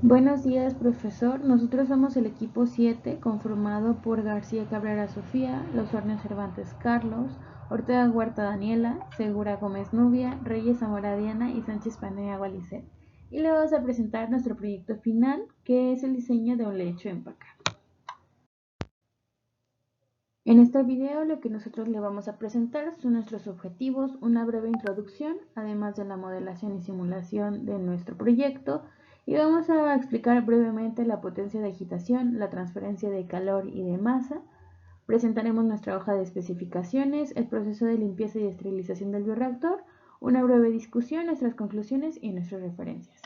Buenos días, profesor. Nosotros somos el equipo 7, conformado por García Cabrera Sofía, Los Hornes Cervantes Carlos, Ortega Huerta Daniela, Segura Gómez Nubia, Reyes Zamora Diana y Sánchez Panea Gualicet. Y le vamos a presentar nuestro proyecto final, que es el diseño de un lecho empacado. En este video lo que nosotros le vamos a presentar son nuestros objetivos, una breve introducción, además de la modelación y simulación de nuestro proyecto, y vamos a explicar brevemente la potencia de agitación, la transferencia de calor y de masa. Presentaremos nuestra hoja de especificaciones, el proceso de limpieza y esterilización del bioreactor, una breve discusión, nuestras conclusiones y nuestras referencias.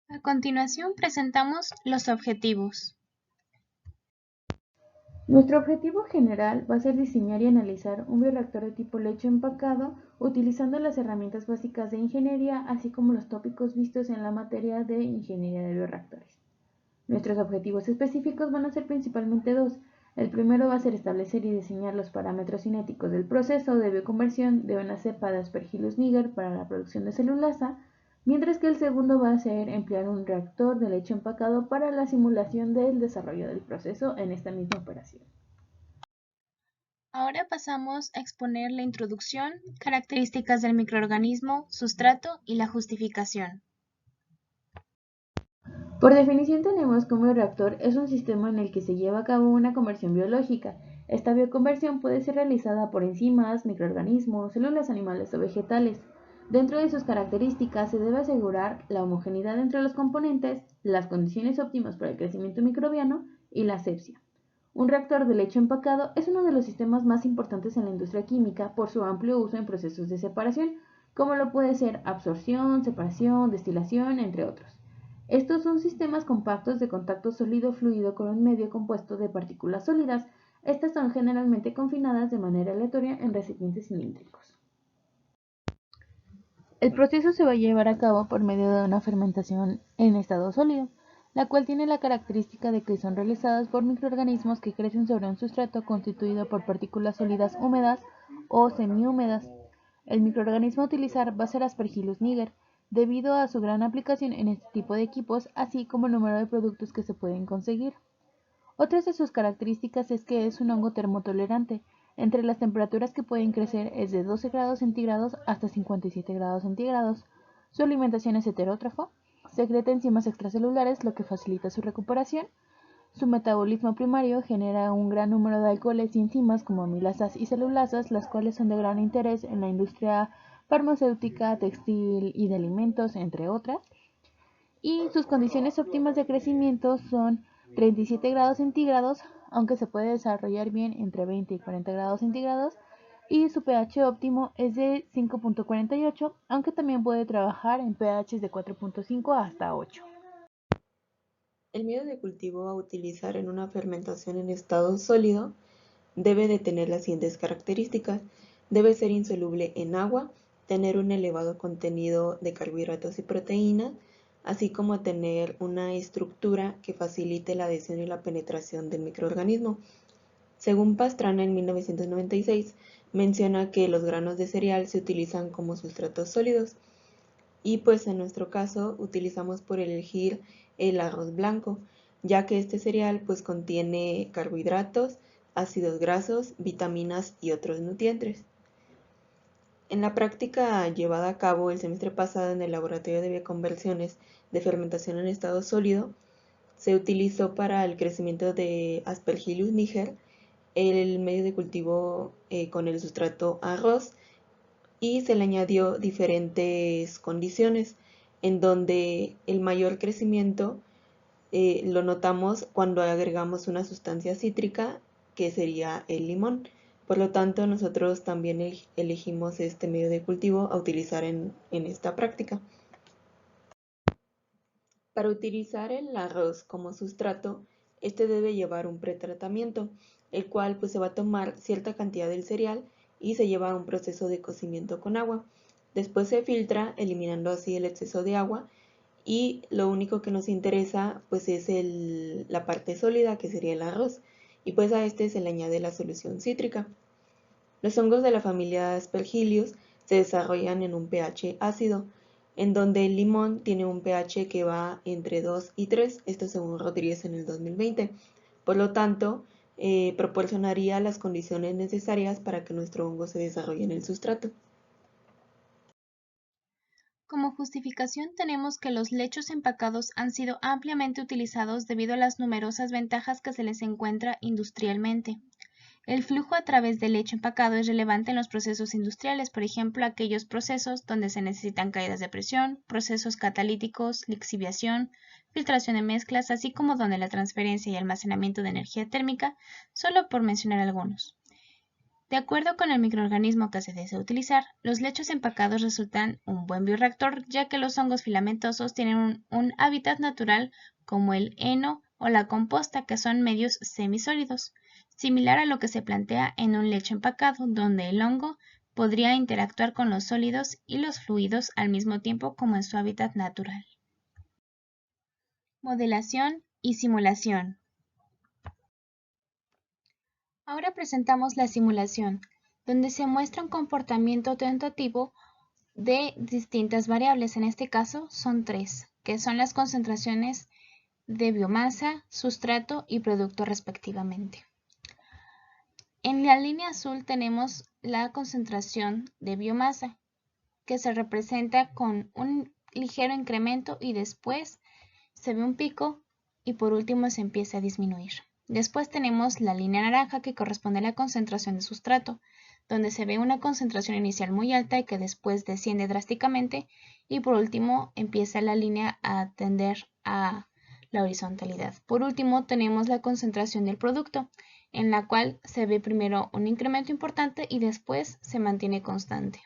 A continuación presentamos los objetivos. Nuestro objetivo general va a ser diseñar y analizar un bioreactor de tipo lecho empacado utilizando las herramientas básicas de ingeniería, así como los tópicos vistos en la materia de ingeniería de bioreactores. Nuestros objetivos específicos van a ser principalmente dos. El primero va a ser establecer y diseñar los parámetros cinéticos del proceso de bioconversión de una cepa de Aspergillus niger para la producción de celulasa, mientras que el segundo va a ser emplear un reactor de leche empacado para la simulación del desarrollo del proceso en esta misma operación. Ahora pasamos a exponer la introducción, características del microorganismo, sustrato y la justificación. Por definición tenemos que un bioreactor es un sistema en el que se lleva a cabo una conversión biológica. Esta bioconversión puede ser realizada por enzimas, microorganismos, células animales o vegetales. Dentro de sus características se debe asegurar la homogeneidad entre los componentes, las condiciones óptimas para el crecimiento microbiano y la asepsia. Un reactor de leche empacado es uno de los sistemas más importantes en la industria química por su amplio uso en procesos de separación, como lo puede ser absorción, separación, destilación, entre otros. Estos son sistemas compactos de contacto sólido-fluido con un medio compuesto de partículas sólidas. Estas son generalmente confinadas de manera aleatoria en recipientes cilíndricos. El proceso se va a llevar a cabo por medio de una fermentación en estado sólido, la cual tiene la característica de que son realizadas por microorganismos que crecen sobre un sustrato constituido por partículas sólidas húmedas o semihúmedas. El microorganismo a utilizar va a ser Aspergillus niger, debido a su gran aplicación en este tipo de equipos, así como el número de productos que se pueden conseguir. Otras de sus características es que es un hongo termotolerante. Entre las temperaturas que pueden crecer es de 12 grados centígrados hasta 57 grados centígrados. Su alimentación es heterótrofa, secreta enzimas extracelulares, lo que facilita su recuperación. Su metabolismo primario genera un gran número de alcoholes y enzimas como amilasas y celulasas, las cuales son de gran interés en la industria farmacéutica, textil y de alimentos, entre otras. Y sus condiciones óptimas de crecimiento son 37 grados centígrados, aunque se puede desarrollar bien entre 20 y 40 grados centígrados, y su pH óptimo es de 5.48, aunque también puede trabajar en pHs de 4.5 hasta 8. El medio de cultivo a utilizar en una fermentación en estado sólido debe de tener las siguientes características. Debe ser insoluble en agua, tener un elevado contenido de carbohidratos y proteínas, así como tener una estructura que facilite la adhesión y la penetración del microorganismo. Según Pastrana en 1996, menciona que los granos de cereal se utilizan como sustratos sólidos y pues en nuestro caso utilizamos por elegir el arroz blanco, ya que este cereal pues contiene carbohidratos, ácidos grasos, vitaminas y otros nutrientes. En la práctica llevada a cabo el semestre pasado en el laboratorio de bioconversiones de fermentación en estado sólido, se utilizó para el crecimiento de Aspergillus niger el medio de cultivo con el sustrato arroz y se le añadió diferentes condiciones en donde el mayor crecimiento lo notamos cuando agregamos una sustancia cítrica que sería el limón. Por lo tanto, nosotros también elegimos este medio de cultivo a utilizar en esta práctica. Para utilizar el arroz como sustrato, este debe llevar un pretratamiento, el cual pues se va a tomar cierta cantidad del cereal y se lleva a un proceso de cocimiento con agua. Después se filtra, eliminando así el exceso de agua, y lo único que nos interesa pues es la parte sólida, que sería el arroz, y pues a este se le añade la solución cítrica. Los hongos de la familia Aspergillus se desarrollan en un pH ácido, en donde el limón tiene un pH que va entre 2 y 3, esto según Rodríguez en el 2020. Por lo tanto, proporcionaría las condiciones necesarias para que nuestro hongo se desarrolle en el sustrato. Como justificación tenemos que los lechos empacados han sido ampliamente utilizados debido a las numerosas ventajas que se les encuentra industrialmente. El flujo a través del lecho empacado es relevante en los procesos industriales, por ejemplo, aquellos procesos donde se necesitan caídas de presión, procesos catalíticos, lixiviación, filtración de mezclas, así como donde la transferencia y almacenamiento de energía térmica, solo por mencionar algunos. De acuerdo con el microorganismo que se desea utilizar, los lechos empacados resultan un buen bioreactor, ya que los hongos filamentosos tienen un hábitat natural como el heno o la composta, que son medios semisólidos, similar a lo que se plantea en un lecho empacado, donde el hongo podría interactuar con los sólidos y los fluidos al mismo tiempo como en su hábitat natural. Modelación y simulación. Ahora presentamos la simulación, donde se muestra un comportamiento tentativo de distintas variables. En este caso son 3, que son las concentraciones de biomasa, sustrato y producto respectivamente. En la línea azul tenemos la concentración de biomasa, que se representa con un ligero incremento y después se ve un pico y por último se empieza a disminuir. Después tenemos la línea naranja, que corresponde a la concentración de sustrato, donde se ve una concentración inicial muy alta y que después desciende drásticamente, y por último empieza la línea a tender a la horizontalidad. Por último tenemos la concentración del producto, en la cual se ve primero un incremento importante y después se mantiene constante.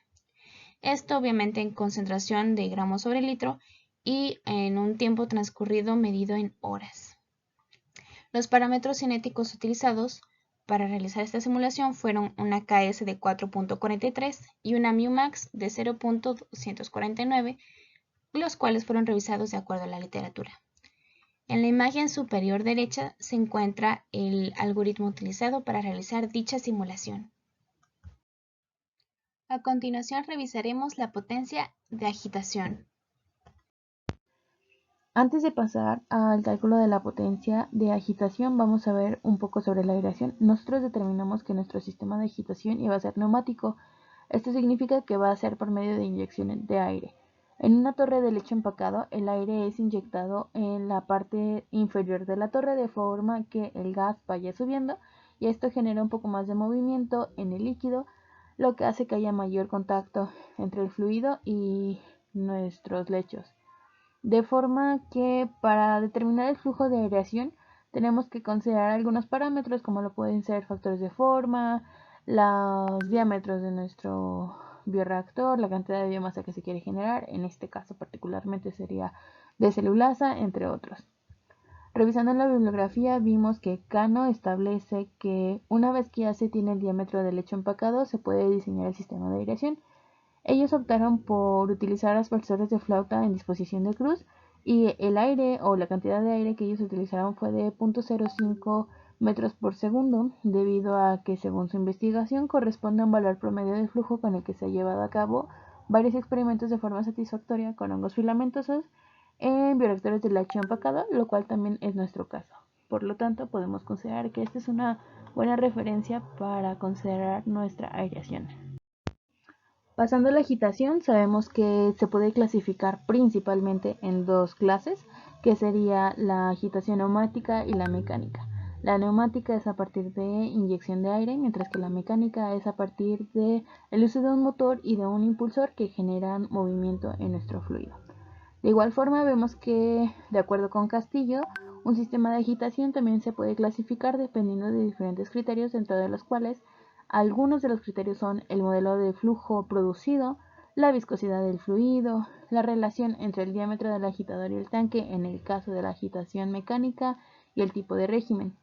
Esto obviamente en concentración de gramos sobre litro y en un tiempo transcurrido medido en horas. Los parámetros cinéticos utilizados para realizar esta simulación fueron una KS de 4.43 y una μmax de 0.249, los cuales fueron revisados de acuerdo a la literatura. En la imagen superior derecha se encuentra el algoritmo utilizado para realizar dicha simulación. A continuación revisaremos la potencia de agitación. Antes de pasar al cálculo de la potencia de agitación, vamos a ver un poco sobre la aireación. Nosotros determinamos que nuestro sistema de agitación iba a ser neumático. Esto significa que va a ser por medio de inyecciones de aire. En una torre de leche empacado, el aire es inyectado en la parte inferior de la torre de forma que el gas vaya subiendo, y esto genera un poco más de movimiento en el líquido, lo que hace que haya mayor contacto entre el fluido y nuestros lechos. De forma que para determinar el flujo de aireación tenemos que considerar algunos parámetros, como lo pueden ser factores de forma, los diámetros de nuestro bioreactor, la cantidad de biomasa que se quiere generar, en este caso particularmente sería de celulasa, entre otros. Revisando la bibliografía vimos que Cano establece que una vez que ya se tiene el diámetro del lecho empacado se puede diseñar el sistema de aireación. Ellos optaron por utilizar aspersores de flauta en disposición de cruz, y el aire o la cantidad de aire que ellos utilizaron fue de 0.05 metros por segundo, debido a que según su investigación corresponde a un valor promedio de flujo con el que se ha llevado a cabo varios experimentos de forma satisfactoria con hongos filamentosos en bioreactores de leche empacado, lo cual también es nuestro caso. Por lo tanto, podemos considerar que esta es una buena referencia para considerar nuestra aireación. Pasando a la agitación, sabemos que se puede clasificar principalmente en dos clases, que sería la agitación neumática y la mecánica. La neumática es a partir de inyección de aire, mientras que la mecánica es a partir de el uso de un motor y de un impulsor que generan movimiento en nuestro fluido. De igual forma, vemos que, de acuerdo con Castillo, un sistema de agitación también se puede clasificar dependiendo de diferentes criterios, dentro de los cuales algunos de los criterios son el modelo de flujo producido, la viscosidad del fluido, la relación entre el diámetro del agitador y el tanque en el caso de la agitación mecánica y el tipo de régimen.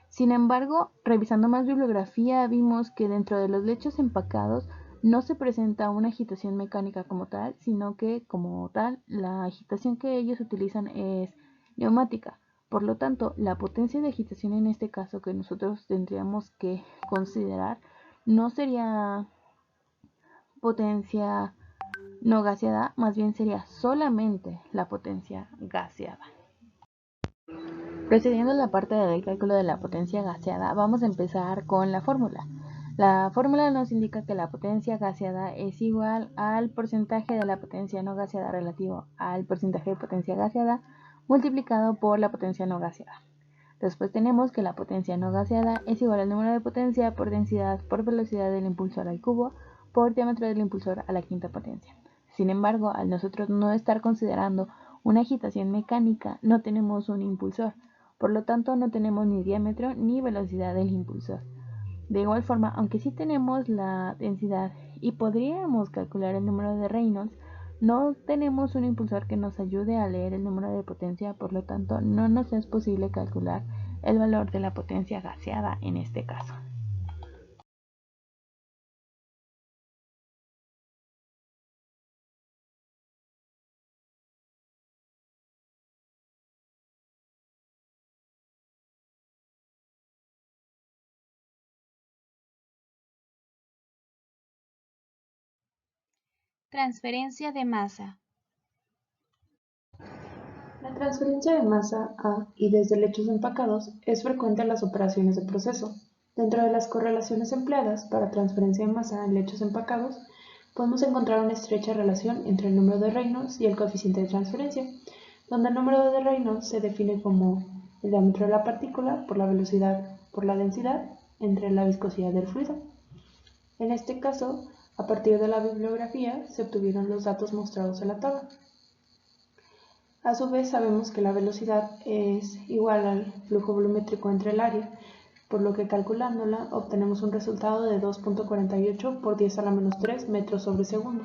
Sin embargo, revisando más bibliografía, vimos que dentro de los lechos empacados no se presenta una agitación mecánica como tal, sino que como tal la agitación que ellos utilizan es neumática. Por lo tanto, la potencia de agitación en este caso que nosotros tendríamos que considerar no sería potencia no gaseada, más bien sería solamente la potencia gaseada. Procediendo a la parte del cálculo de la potencia gaseada, vamos a empezar con la fórmula. La fórmula nos indica que la potencia gaseada es igual al porcentaje de la potencia no gaseada relativo al porcentaje de potencia gaseada multiplicado por la potencia no gaseada. Después tenemos que la potencia no gaseada es igual al número de potencia por densidad por velocidad del impulsor al cubo por diámetro del impulsor a la quinta potencia. Sin embargo, al nosotros no estar considerando una agitación mecánica, no tenemos un impulsor, por lo tanto no tenemos ni diámetro ni velocidad del impulsor. De igual forma, aunque sí tenemos la densidad y podríamos calcular el número de Reynolds, no tenemos un impulsor que nos ayude a leer el número de potencia, por lo tanto no nos es posible calcular el valor de la potencia gaseada en este caso. Transferencia de masa. La transferencia de masa a y desde lechos empacados es frecuente en las operaciones de proceso. Dentro de las correlaciones empleadas para transferencia de masa en lechos empacados, podemos encontrar una estrecha relación entre el número de Reynolds y el coeficiente de transferencia, donde el número de Reynolds se define como el diámetro de la partícula por la velocidad por la densidad entre la viscosidad del fluido. En este caso, a partir de la bibliografía, se obtuvieron los datos mostrados en la tabla. A su vez sabemos que la velocidad es igual al flujo volumétrico entre el área, por lo que calculándola obtenemos un resultado de 2.48 por 10 a la menos 3 metros sobre segundo.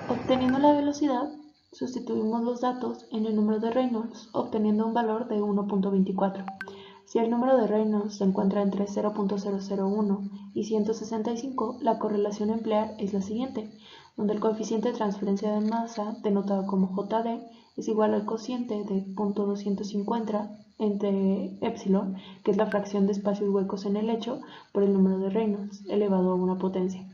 Obteniendo la velocidad, sustituimos los datos en el número de Reynolds, obteniendo un valor de 1.24. Si el número de Reynolds se encuentra entre 0.001 y 165, la correlación a emplear es la siguiente, donde el coeficiente de transferencia de masa, denotado como JD, es igual al cociente de 0.250 entre epsilon, que es la fracción de espacios huecos en el lecho, por el número de Reynolds, elevado a una potencia.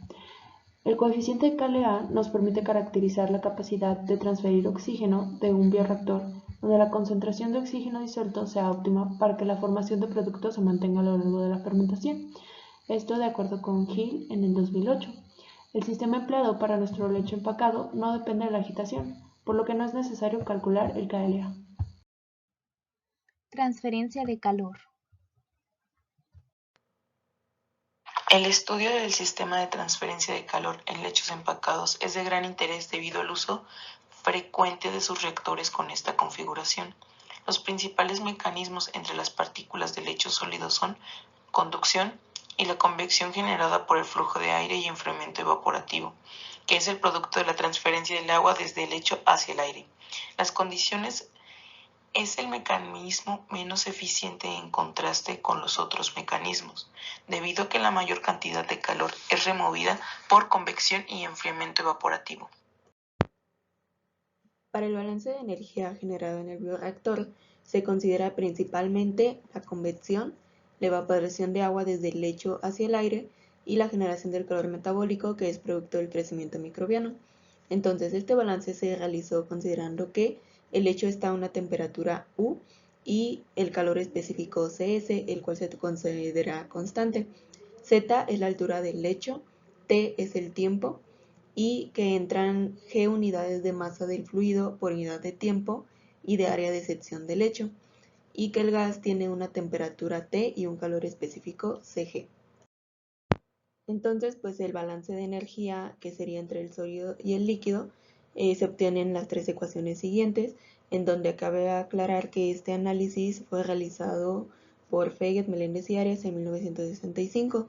El coeficiente Ka nos permite caracterizar la capacidad de transferir oxígeno de un bioreactor, donde la concentración de oxígeno disuelto sea óptima para que la formación de productos se mantenga a lo largo de la fermentación. Esto de acuerdo con Hill en el 2008. El sistema empleado para nuestro lecho empacado no depende de la agitación, por lo que no es necesario calcular el Ka. Transferencia de calor. El estudio del sistema de transferencia de calor en lechos empacados es de gran interés debido al uso frecuente de sus reactores con esta configuración. Los principales mecanismos entre las partículas de lecho sólido son conducción y la convección generada por el flujo de aire y enfriamiento evaporativo, que es el producto de la transferencia del agua desde el lecho hacia el aire. Las condiciones es el mecanismo menos eficiente en contraste con los otros mecanismos, debido a que la mayor cantidad de calor es removida por convección y enfriamiento evaporativo. Para el balance de energía generado en el bioreactor, se considera principalmente la convección, la evaporación de agua desde el lecho hacia el aire y la generación del calor metabólico, que es producto del crecimiento microbiano. Entonces, este balance se realizó considerando que el lecho está a una temperatura U y el calor específico Cs, el cual se considera constante. Z es la altura del lecho, T es el tiempo y que entran G unidades de masa del fluido por unidad de tiempo y de área de sección del lecho, y que el gas tiene una temperatura T y un calor específico Cg. Entonces, pues el balance de energía, que sería entre el sólido y el líquido, se obtiene en las tres ecuaciones siguientes, en donde cabe aclarar que este análisis fue realizado por Feguet, Meléndez y Arias en 1965,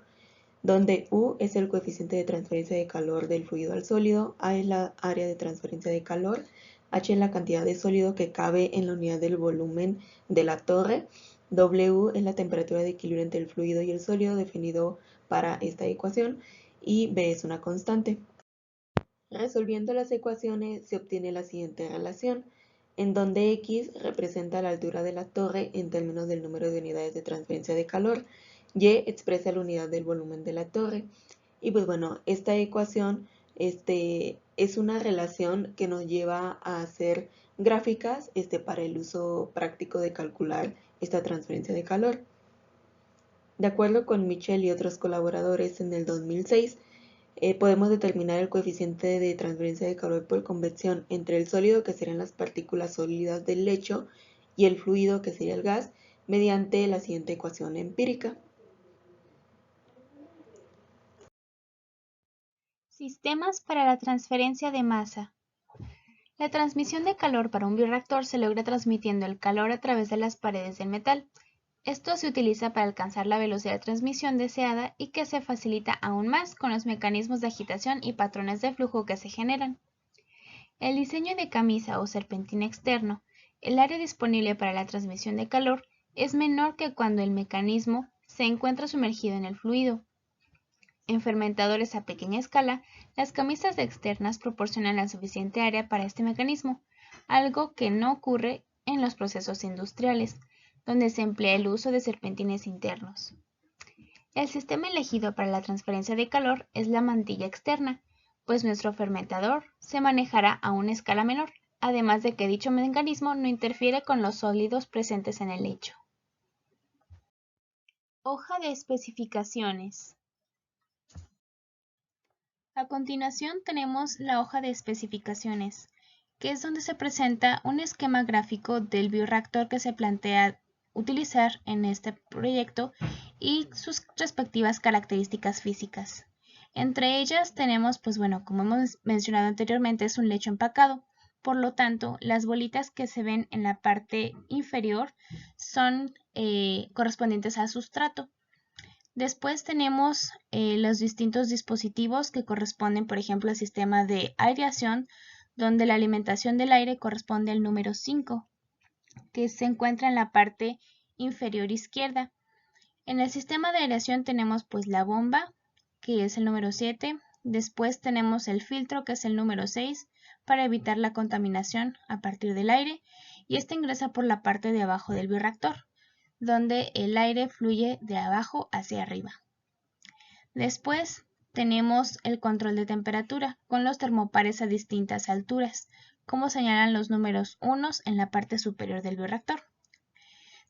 donde U es el coeficiente de transferencia de calor del fluido al sólido, A es la área de transferencia de calor, H es la cantidad de sólido que cabe en la unidad del volumen de la torre, W es la temperatura de equilibrio entre el fluido y el sólido definido para esta ecuación, y B es una constante. Resolviendo las ecuaciones se obtiene la siguiente relación, en donde X representa la altura de la torre en términos del número de unidades de transferencia de calor, Y expresa la unidad del volumen de la torre. Y pues bueno, esta ecuación es una relación que nos lleva a hacer gráficas para el uso práctico de calcular esta transferencia de calor. De acuerdo con Michel y otros colaboradores, en el 2006 podemos determinar el coeficiente de transferencia de calor por convección entre el sólido, que serían las partículas sólidas del lecho, y el fluido, que sería el gas, mediante la siguiente ecuación empírica. Sistemas para la transferencia de masa. La transmisión de calor para un bioreactor se logra transmitiendo el calor a través de las paredes del metal. Esto se utiliza para alcanzar la velocidad de transmisión deseada y que se facilita aún más con los mecanismos de agitación y patrones de flujo que se generan. El diseño de camisa o serpentina externo, el área disponible para la transmisión de calor, es menor que cuando el mecanismo se encuentra sumergido en el fluido. En fermentadores a pequeña escala, las camisas externas proporcionan la suficiente área para este mecanismo, algo que no ocurre en los procesos industriales, donde se emplea el uso de serpentines internos. El sistema elegido para la transferencia de calor es la mantilla externa, pues nuestro fermentador se manejará a una escala menor, además de que dicho mecanismo no interfiere con los sólidos presentes en el lecho. Hoja de especificaciones. A continuación tenemos la hoja de especificaciones, que es donde se presenta un esquema gráfico del bioreactor que se plantea utilizar en este proyecto y sus respectivas características físicas. Entre ellas tenemos, como hemos mencionado anteriormente, es un lecho empacado. Por lo tanto, las bolitas que se ven en la parte inferior son correspondientes al sustrato. Después tenemos los distintos dispositivos que corresponden, por ejemplo, al sistema de aireación, donde la alimentación del aire corresponde al número 5, que se encuentra en la parte inferior izquierda. En el sistema de aireación tenemos la bomba, que es el número 7. Después tenemos el filtro, que es el número 6, para evitar la contaminación a partir del aire, y este ingresa por la parte de abajo del bioreactor, donde el aire fluye de abajo hacia arriba. Después tenemos el control de temperatura con los termopares a distintas alturas, como señalan los números 1 en la parte superior del bioreactor.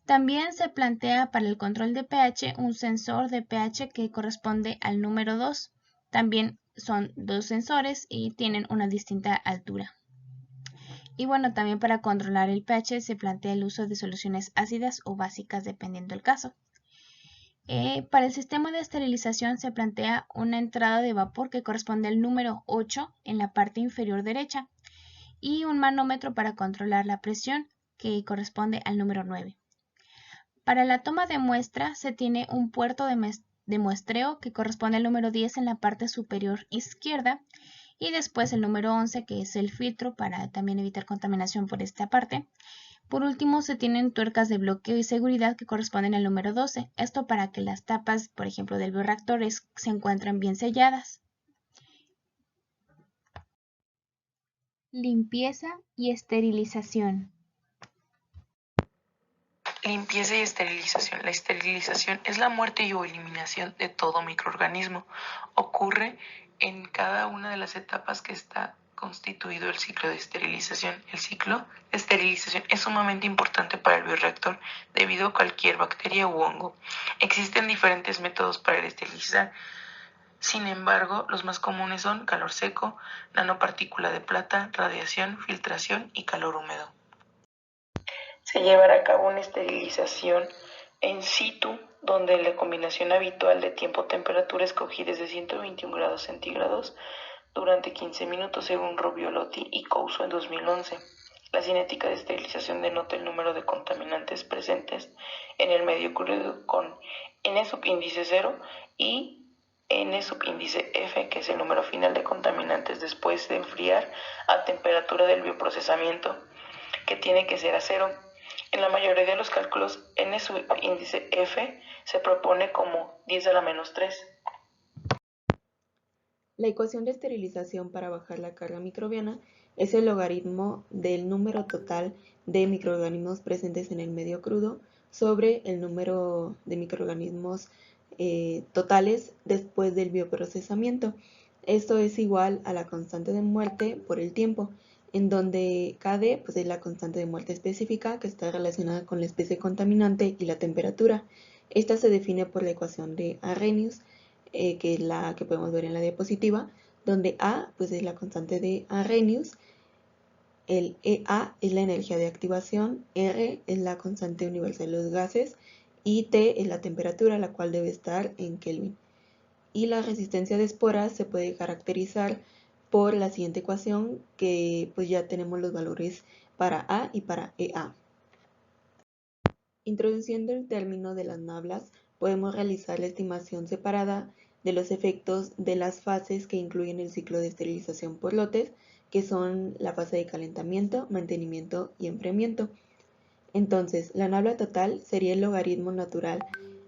También se plantea para el control de pH un sensor de pH que corresponde al número 2. También son dos sensores y tienen una distinta altura. Y también para controlar el pH se plantea el uso de soluciones ácidas o básicas dependiendo del caso. Para el sistema de esterilización se plantea una entrada de vapor que corresponde al número 8 en la parte inferior derecha y un manómetro para controlar la presión que corresponde al número 9. Para la toma de muestra se tiene un puerto de muestreo que corresponde al número 10 en la parte superior izquierda y después el número 11, que es el filtro para también evitar contaminación por esta parte. Por último, se tienen tuercas de bloqueo y seguridad que corresponden al número 12, esto para que las tapas, por ejemplo, del bioreactor se encuentren bien selladas. Limpieza y esterilización. Limpieza y esterilización. La esterilización es la muerte o eliminación de todo microorganismo. Ocurre en cada una de las etapas que está constituido el ciclo de esterilización. El ciclo de esterilización es sumamente importante para el bioreactor debido a cualquier bacteria u hongo. Existen diferentes métodos para esterilizar. Sin embargo, los más comunes son calor seco, nanopartícula de plata, radiación, filtración y calor húmedo. Se llevará a cabo una esterilización in situ, donde la combinación habitual de tiempo-temperatura escogida es de 121 grados centígrados durante 15 minutos según Roviolotti y Couso en 2011. La cinética de esterilización denota el número de contaminantes presentes en el medio crudo con N subíndice 0 y N subíndice F, que es el número final de contaminantes después de enfriar a temperatura del bioprocesamiento, que tiene que ser a 0. En la mayoría de los cálculos, N subíndice F se propone como 10 a la menos 3. La ecuación de esterilización para bajar la carga microbiana es el logaritmo del número total de microorganismos presentes en el medio crudo sobre el número de microorganismos totales después del bioprocesamiento. Esto es igual a la constante de muerte por el tiempo, en donde Kd pues, es la constante de muerte específica que está relacionada con la especie contaminante y la temperatura. Esta se define por la ecuación de Arrhenius, que es la que podemos ver en la diapositiva, donde A pues, es la constante de Arrhenius, el EA es la energía de activación, R es la constante universal de los gases y T es la temperatura, la cual debe estar en Kelvin. Y la resistencia de esporas se puede caracterizar por la siguiente ecuación, que pues ya tenemos los valores para A y para EA. Introduciendo el término de las nablas, podemos realizar la estimación separada de los efectos de las fases que incluyen el ciclo de esterilización por lotes, que son la fase de calentamiento, mantenimiento y enfriamiento. Entonces, la nabla total sería el logaritmo natural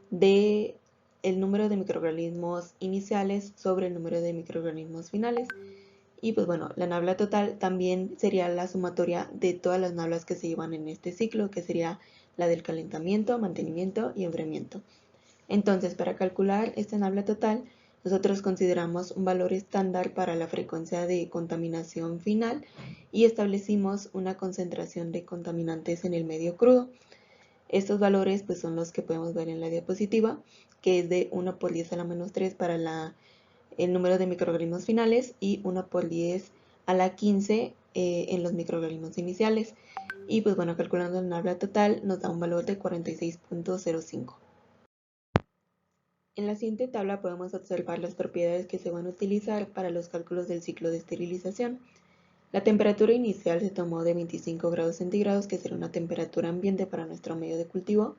de el número de microorganismos iniciales sobre el número de microorganismos finales. Y pues bueno, la nabla total también sería la sumatoria de todas las nablas que se llevan en este ciclo, que sería la del calentamiento, mantenimiento y enfriamiento. Entonces, para calcular esta nabla total, nosotros consideramos un valor estándar para la frecuencia de contaminación final y establecimos una concentración de contaminantes en el medio crudo. Estos valores pues, son los que podemos ver en la diapositiva, que es de 1 por 10 a la menos 3 para el número de microorganismos finales y 1 por 10 a la 15 en los microorganismos iniciales. Y pues bueno, calculando la nabla total nos da un valor de 46.05. En la siguiente tabla podemos observar las propiedades que se van a utilizar para los cálculos del ciclo de esterilización. La temperatura inicial se tomó de 25 grados centígrados, que será una temperatura ambiente para nuestro medio de cultivo.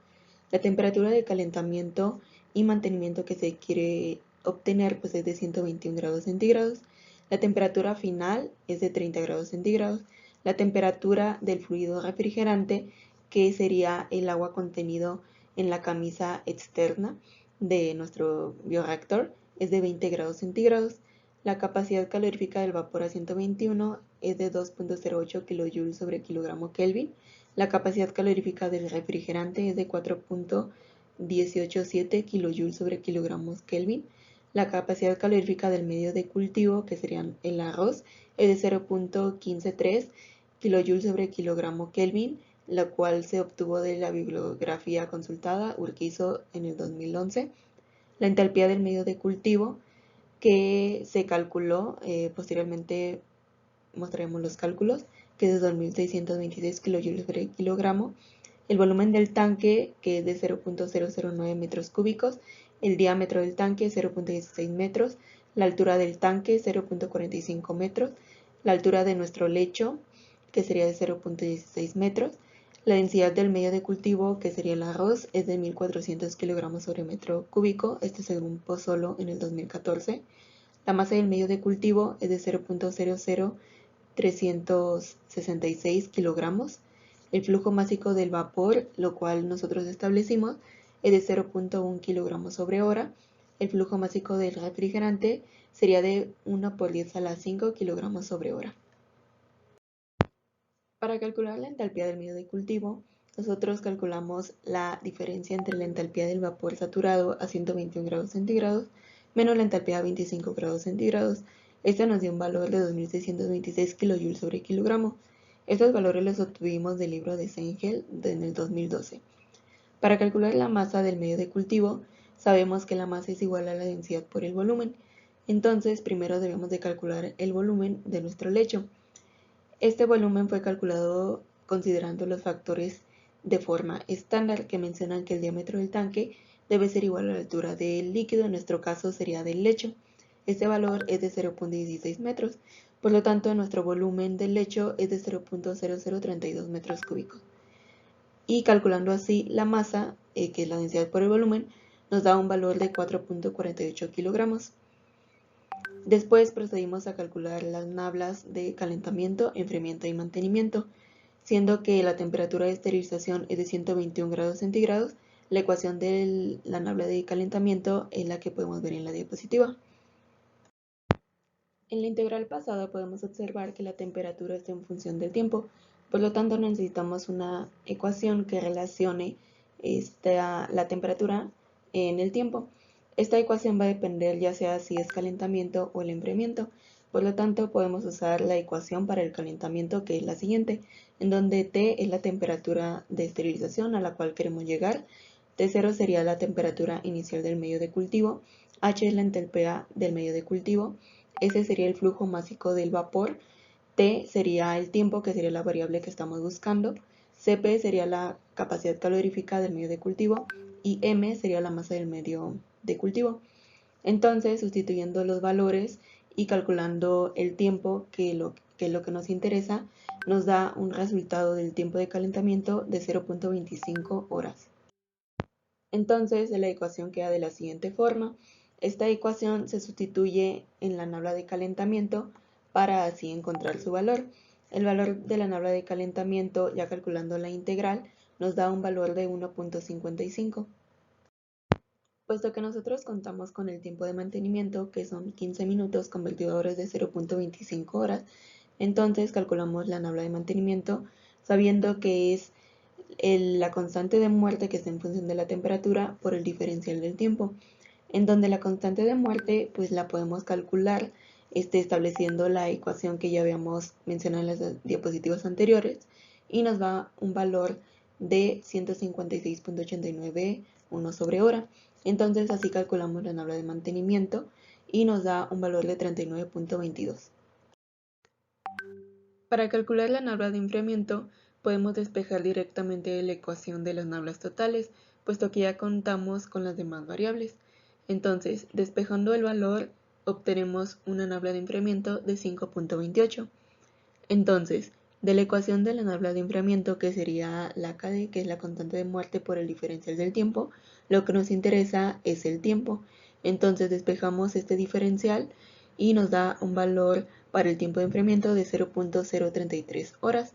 La temperatura de calentamiento y mantenimiento que se quiere obtener pues, es de 121 grados centígrados. La temperatura final es de 30 grados centígrados. La temperatura del fluido refrigerante, que sería el agua contenido en la camisa externa de nuestro bioreactor, es de 20 grados centígrados. La capacidad calorífica del vapor a 121 es de 2.08 kJ sobre kilogramo Kelvin. La capacidad calorífica del refrigerante es de 4.187 kJ sobre kilogramos Kelvin. La capacidad calorífica del medio de cultivo, que serían el arroz, es de 0.153 kJ sobre kilogramo Kelvin, la cual se obtuvo de la bibliografía consultada Urquizo en el 2011. La entalpía del medio de cultivo, que se calculó, posteriormente mostraremos los cálculos, que es de 2.626 kJ por kilogramo. El volumen del tanque, que es de 0.009 metros cúbicos. El diámetro del tanque, 0.16 metros. La altura del tanque, 0.45 metros. La altura de nuestro lecho, que sería de 0.16 metros. La densidad del medio de cultivo, que sería el arroz, es de 1.400 kilogramos sobre metro cúbico, según Pozzolo en el 2014. La masa del medio de cultivo es de 0.00366 kilogramos. El flujo másico del vapor, lo cual nosotros establecimos, es de 0.1 kilogramos sobre hora. El flujo másico del refrigerante sería de 1 por 10 a la 5 kilogramos sobre hora. Para calcular la entalpía del medio de cultivo, nosotros calculamos la diferencia entre la entalpía del vapor saturado a 121 grados centígrados menos la entalpía a 25 grados centígrados. Esto nos dio un valor de 2.626 kJ sobre kilogramo. Estos valores los obtuvimos del libro de Sengel en el 2012. Para calcular la masa del medio de cultivo, sabemos que la masa es igual a la densidad por el volumen. Entonces, primero debemos de calcular el volumen de nuestro lecho. Este volumen fue calculado considerando los factores de forma estándar que mencionan que el diámetro del tanque debe ser igual a la altura del líquido, en nuestro caso sería del lecho. Este valor es de 0.16 metros, por lo tanto nuestro volumen del lecho es de 0.0032 metros cúbicos. Y calculando así la masa, que es la densidad por el volumen, nos da un valor de 4.48 kilogramos. Después procedimos a calcular las nablas de calentamiento, enfriamiento y mantenimiento, siendo que la temperatura de esterilización es de 121 grados centígrados. La ecuación de la nabla de calentamiento es la que podemos ver en la diapositiva. En la integral pasada podemos observar que la temperatura está en función del tiempo, por lo tanto necesitamos una ecuación que relacione la temperatura en el tiempo. Esta ecuación va a depender ya sea si es calentamiento o el enfriamiento. Por lo tanto, podemos usar la ecuación para el calentamiento, que es la siguiente, en donde T es la temperatura de esterilización a la cual queremos llegar, T0 sería la temperatura inicial del medio de cultivo, H es la entalpía del medio de cultivo, S sería el flujo másico del vapor, T sería el tiempo, que sería la variable que estamos buscando, Cp sería la capacidad calorífica del medio de cultivo y M sería la masa del medio de cultivo. Entonces, sustituyendo los valores y calculando el tiempo, que es lo que nos interesa, nos da un resultado del tiempo de calentamiento de 0.25 horas. Entonces, la ecuación queda de la siguiente forma. Esta ecuación se sustituye en la tabla de calentamiento para así encontrar su valor. El valor de la tabla de calentamiento, ya calculando la integral, nos da un valor de 1.55. Puesto que nosotros contamos con el tiempo de mantenimiento, que son 15 minutos convertidores de 0.25 horas, entonces calculamos la tabla de mantenimiento sabiendo que es la constante de muerte, que está en función de la temperatura, por el diferencial del tiempo, en donde la constante de muerte pues la podemos calcular estableciendo la ecuación que ya habíamos mencionado en las diapositivas anteriores, y nos da un valor de 156.89 1/hora. Entonces así calculamos la tabla de mantenimiento y nos da un valor de 39.22. Para calcular la tabla de enfriamiento podemos despejar directamente la ecuación de las tablas totales, puesto que ya contamos con las demás variables. Entonces, despejando el valor, obtenemos una tabla de enfriamiento de 5.28. Entonces, de la ecuación de la tabla de enfriamiento, que sería la KD, que es la constante de muerte por el diferencial del tiempo, lo que nos interesa es el tiempo. Entonces despejamos este diferencial y nos da un valor para el tiempo de enfriamiento de 0.033 horas.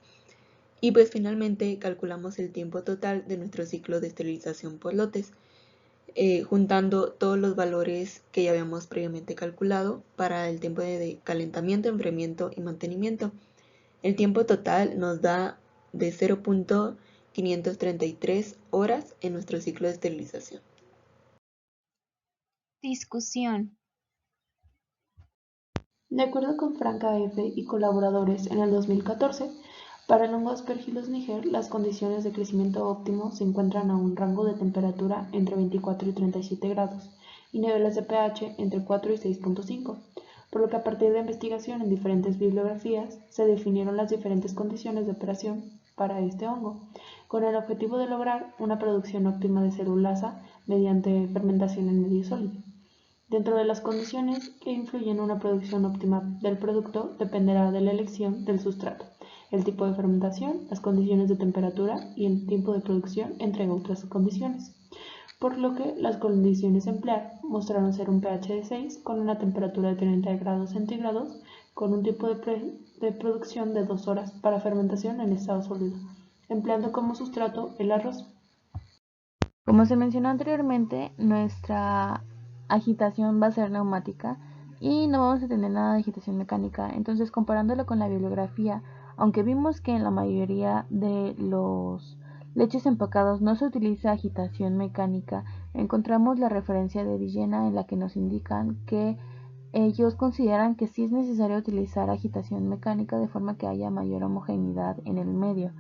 Y pues finalmente calculamos el tiempo total de nuestro ciclo de esterilización por lotes, juntando todos los valores que ya habíamos previamente calculado para el tiempo de calentamiento, enfriamiento y mantenimiento. El tiempo total nos da de 0.533 horas en nuestro ciclo de esterilización. Discusión. De acuerdo con Franca F. y colaboradores, en el 2014, para el hongo Aspergillus niger, las condiciones de crecimiento óptimo se encuentran a un rango de temperatura entre 24 y 37 grados y niveles de pH entre 4 y 6.5, por lo que a partir de investigación en diferentes bibliografías se definieron las diferentes condiciones de operación para este hongo, con el objetivo de lograr una producción óptima de celulasa mediante fermentación en medio sólido. Dentro de las condiciones que influyen en una producción óptima del producto dependerá de la elección del sustrato, el tipo de fermentación, las condiciones de temperatura y el tiempo de producción, entre otras condiciones. Por lo que las condiciones a emplear mostraron ser un pH de 6 con una temperatura de 30 grados centígrados con un tiempo de producción de 2 horas para fermentación en estado sólido, empleando como sustrato el arroz. Como se mencionó anteriormente, nuestra agitación va a ser neumática y no vamos a tener nada de agitación mecánica. Entonces, comparándolo con la bibliografía, aunque vimos que en la mayoría de los leches empacados no se utiliza agitación mecánica, encontramos la referencia de Villena en la que nos indican que ellos consideran que sí es necesario utilizar agitación mecánica de forma que haya mayor homogeneidad en el medio.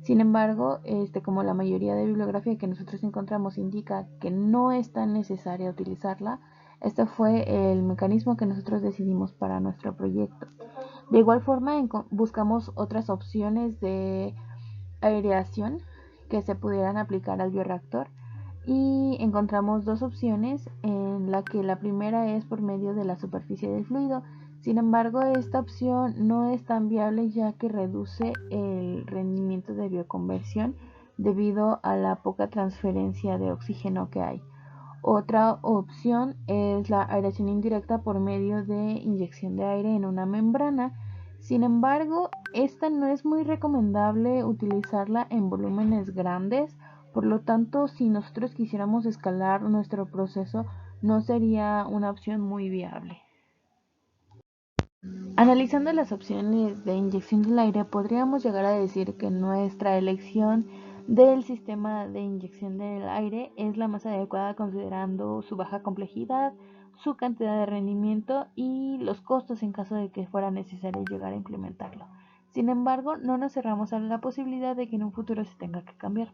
Sin embargo, como la mayoría de bibliografía que nosotros encontramos indica que no es tan necesaria utilizarla, este fue el mecanismo que nosotros decidimos para nuestro proyecto. De igual forma, buscamos otras opciones de aireación que se pudieran aplicar al bioreactor y encontramos dos opciones, en la que la primera es por medio de la superficie del fluido. Sin embargo, esta opción no es tan viable ya que reduce el rendimiento de bioconversión debido a la poca transferencia de oxígeno que hay. Otra opción es la aireación indirecta por medio de inyección de aire en una membrana. Sin embargo, esta no es muy recomendable utilizarla en volúmenes grandes, por lo tanto, si nosotros quisiéramos escalar nuestro proceso, no sería una opción muy viable. Analizando las opciones de inyección del aire, podríamos llegar a decir que nuestra elección del sistema de inyección del aire es la más adecuada considerando su baja complejidad, su cantidad de rendimiento y los costos en caso de que fuera necesario llegar a implementarlo. Sin embargo, no nos cerramos a la posibilidad de que en un futuro se tenga que cambiar.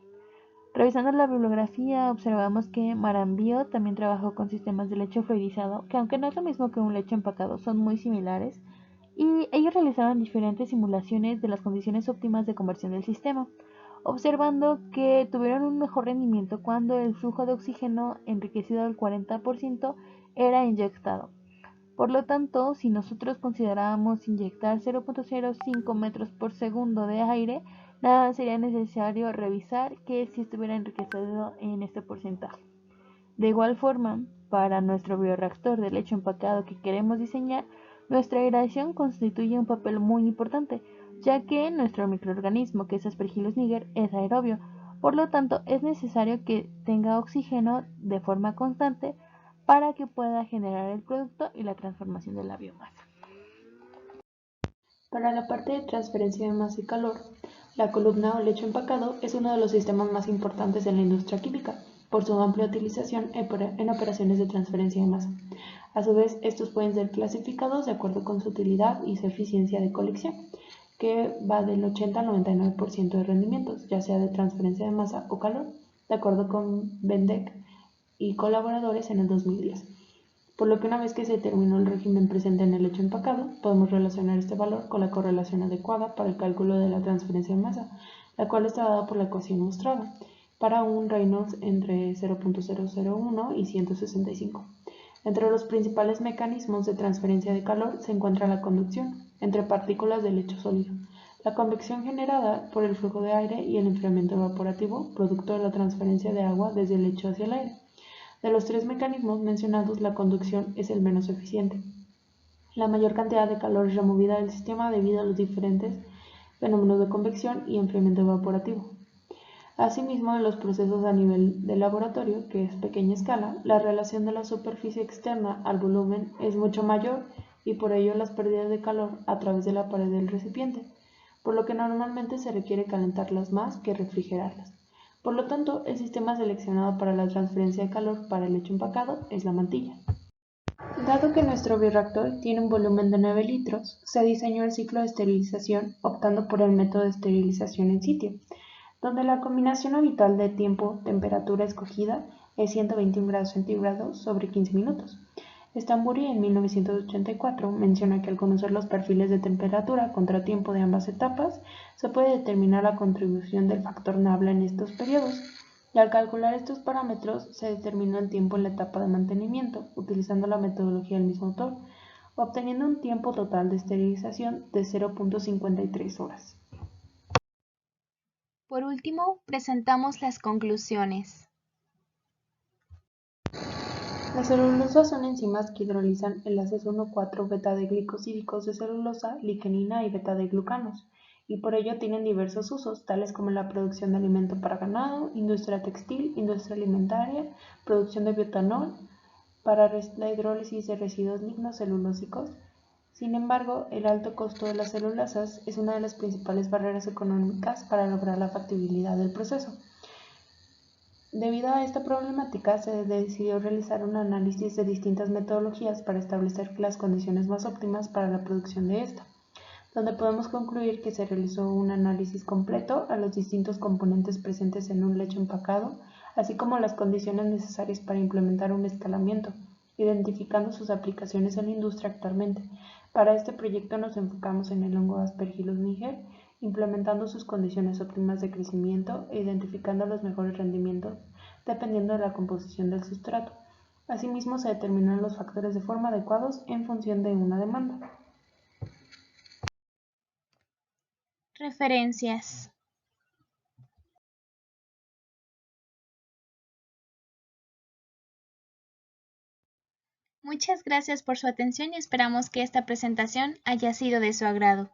Revisando la bibliografía, observamos que Marambio también trabajó con sistemas de leche fluidizado, que aunque no es lo mismo que un leche empacado, son muy similares, y ellos realizaron diferentes simulaciones de las condiciones óptimas de conversión del sistema, observando que tuvieron un mejor rendimiento cuando el flujo de oxígeno enriquecido al 40% era inyectado. Por lo tanto, si nosotros considerábamos inyectar 0.05 metros por segundo de aire, nada sería necesario revisar que si estuviera enriquecido en este porcentaje. De igual forma, para nuestro bioreactor de leche empacado que queremos diseñar, nuestra aireación constituye un papel muy importante, ya que nuestro microorganismo, que es Aspergillus niger, es aerobio. Por lo tanto, es necesario que tenga oxígeno de forma constante para que pueda generar el producto y la transformación de la biomasa. Para la parte de transferencia de masa y calor, la columna o lecho empacado es uno de los sistemas más importantes en la industria química, por su amplia utilización en operaciones de transferencia de masa. A su vez, estos pueden ser clasificados de acuerdo con su utilidad y su eficiencia de colección, que va del 80 al 99% de rendimientos, ya sea de transferencia de masa o calor, de acuerdo con Bendek y colaboradores en el 2010. Por lo que una vez que se determinó el régimen presente en el lecho empacado, podemos relacionar este valor con la correlación adecuada para el cálculo de la transferencia de masa, la cual está dada por la ecuación mostrada, para un Reynolds entre 0.001 y 165. Entre los principales mecanismos de transferencia de calor se encuentra la conducción entre partículas del lecho sólido, la convección generada por el flujo de aire y el enfriamiento evaporativo, producto de la transferencia de agua desde el lecho hacia el aire. De los tres mecanismos mencionados, la conducción es el menos eficiente. La mayor cantidad de calor es removida del sistema debido a los diferentes fenómenos de convección y enfriamiento evaporativo. Asimismo, en los procesos a nivel de laboratorio, que es pequeña escala, la relación de la superficie externa al volumen es mucho mayor y por ello las pérdidas de calor a través de la pared del recipiente, por lo que normalmente se requiere calentarlas más que refrigerarlas. Por lo tanto, el sistema seleccionado para la transferencia de calor para el lecho empacado es la mantilla. Dado que nuestro bioreactor tiene un volumen de 9 litros, se diseñó el ciclo de esterilización optando por el método de esterilización in situ, donde la combinación habitual de tiempo-temperatura escogida es 121 grados centígrados sobre 15 minutos. Stamburi en 1984 menciona que al conocer los perfiles de temperatura contra tiempo de ambas etapas, se puede determinar la contribución del factor Nabla en estos periodos, y al calcular estos parámetros se determinó el tiempo en la etapa de mantenimiento, utilizando la metodología del mismo autor, obteniendo un tiempo total de esterilización de 0.53 horas. Por último, presentamos las conclusiones. Las celulosas son enzimas que hidrolizan enlaces 1,4 beta-D-glicosídicos de celulosa, lignina y beta-D-glucanos, y por ello tienen diversos usos, tales como la producción de alimento para ganado, industria textil, industria alimentaria, producción de bioetanol, para la hidrólisis de residuos lignocelulósicos. Sin embargo, el alto costo de las celulosas es una de las principales barreras económicas para lograr la factibilidad del proceso. Debido a esta problemática, se decidió realizar un análisis de distintas metodologías para establecer las condiciones más óptimas para la producción de esta, donde podemos concluir que se realizó un análisis completo a los distintos componentes presentes en un lecho empacado, así como las condiciones necesarias para implementar un escalamiento, identificando sus aplicaciones en la industria actualmente. Para este proyecto nos enfocamos en el hongo Aspergillus niger, implementando sus condiciones óptimas de crecimiento e identificando los mejores rendimientos dependiendo de la composición del sustrato. Asimismo, se determinan los factores de forma adecuados en función de una demanda. Referencias. Muchas gracias por su atención y esperamos que esta presentación haya sido de su agrado.